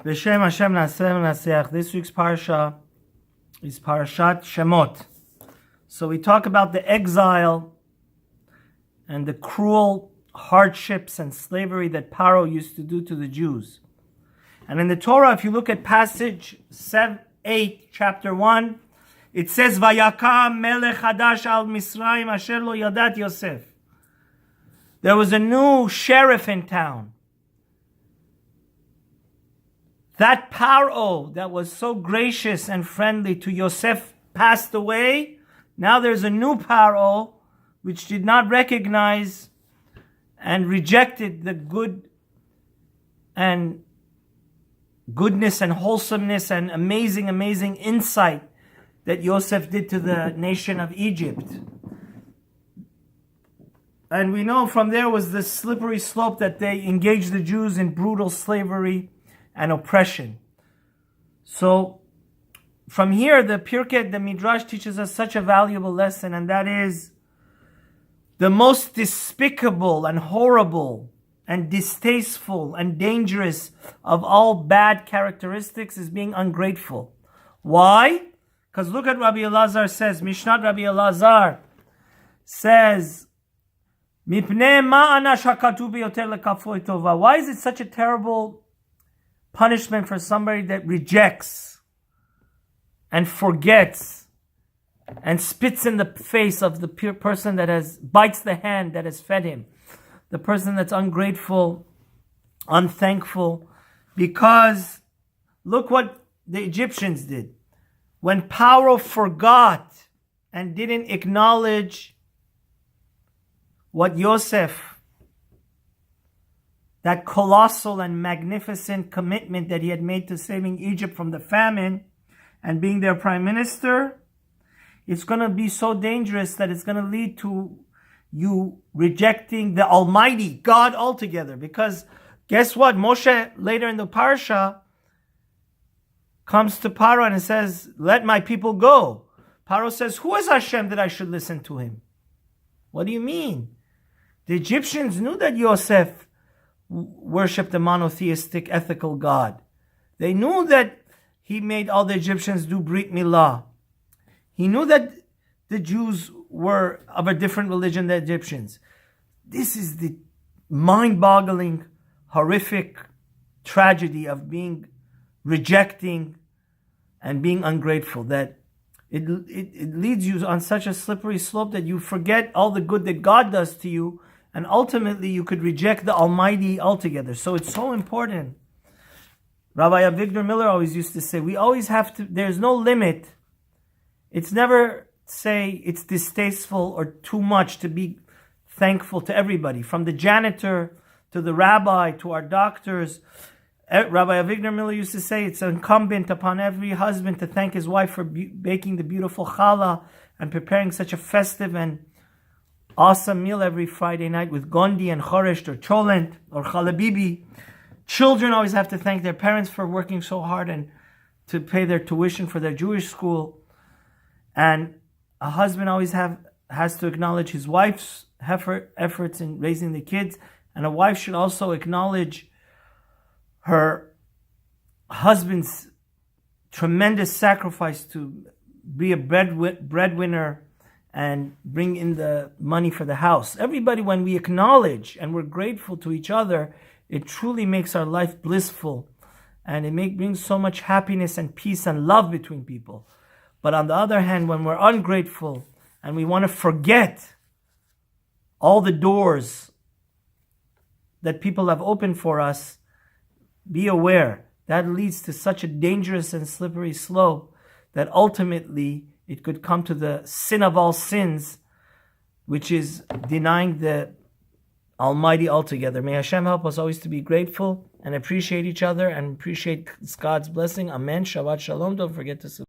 B'Shem Hashem Na'aseh V'Na'aseach. This week's Parsha is Parashat Shemot. So we talk about the exile and the cruel hardships and slavery that Paro used to do to the Jews. And in the Torah, if you look at passage 8, chapter 1, it says, Vayakam melech hadash al Misraim asher lo yadat Yosef. There was a new sheriff in town. That Paro that was so gracious and friendly to Yosef passed away. Now there's a new Paro which did not recognize and rejected the goodness and wholesomeness and amazing insight that Yosef did to the nation of Egypt. And we know from there was the slippery slope that they engaged the Jews in brutal slavery and oppression. So from here, the Pirkay, the Midrash teaches us such a valuable lesson, and that is the most despicable and horrible and distasteful and dangerous of all bad characteristics is being ungrateful. Why? Because look at Rabbi Eliezer says, Mishnat Rabbi Eliezer says, Mipnei ma'anash hakatuv biyoter lekafoi tova. Why is it such a terrible punishment for somebody that rejects and forgets and spits in the face of the person that bites the hand that has fed him, the person that's ungrateful, unthankful? Because look what the Egyptians did. When Paro forgot and didn't acknowledge what Yosef, that colossal and magnificent commitment that he had made to saving Egypt from the famine and being their prime minister, it's going to be so dangerous that it's going to lead to you rejecting the Almighty God altogether. Because guess what? Moshe, later in the Parsha, comes to Paro and says, let my people go. Paro says, who is Hashem that I should listen to him? What do you mean? The Egyptians knew that Yosef worshipped a monotheistic, ethical God. They knew that he made all the Egyptians do Brit Milah. He knew that the Jews were of a different religion than the Egyptians. This is the mind-boggling, horrific tragedy of rejecting and being ungrateful, that it leads you on such a slippery slope that you forget all the good that God does to you, and ultimately you could reject the Almighty altogether. So it's so important. Rabbi Avigdor Miller always used to say, we always have to, there's no limit. It's never say it's distasteful or too much to be thankful to everybody, from the janitor to the rabbi to our doctors. Rabbi Avigdor Miller used to say it's incumbent upon every husband to thank his wife for baking the beautiful challah and preparing such a festive and awesome meal every Friday night with gondi and choresht or cholent or chalabibi. Children always have to thank their parents for working so hard and to pay their tuition for their Jewish school. And a husband always has to acknowledge his wife's efforts in raising the kids. And a wife should also acknowledge her husband's tremendous sacrifice to be a breadwinner and bring in the money for the house. Everybody, when we acknowledge and we're grateful to each other, it truly makes our life blissful, and it brings so much happiness and peace and love between people. But on the other hand, when we're ungrateful and we want to forget all the doors that people have opened for us, be aware that leads to such a dangerous and slippery slope that ultimately it could come to the sin of all sins, which is denying the Almighty altogether. May Hashem help us always to be grateful and appreciate each other and appreciate God's blessing. Amen. Shabbat Shalom. Don't forget to subscribe.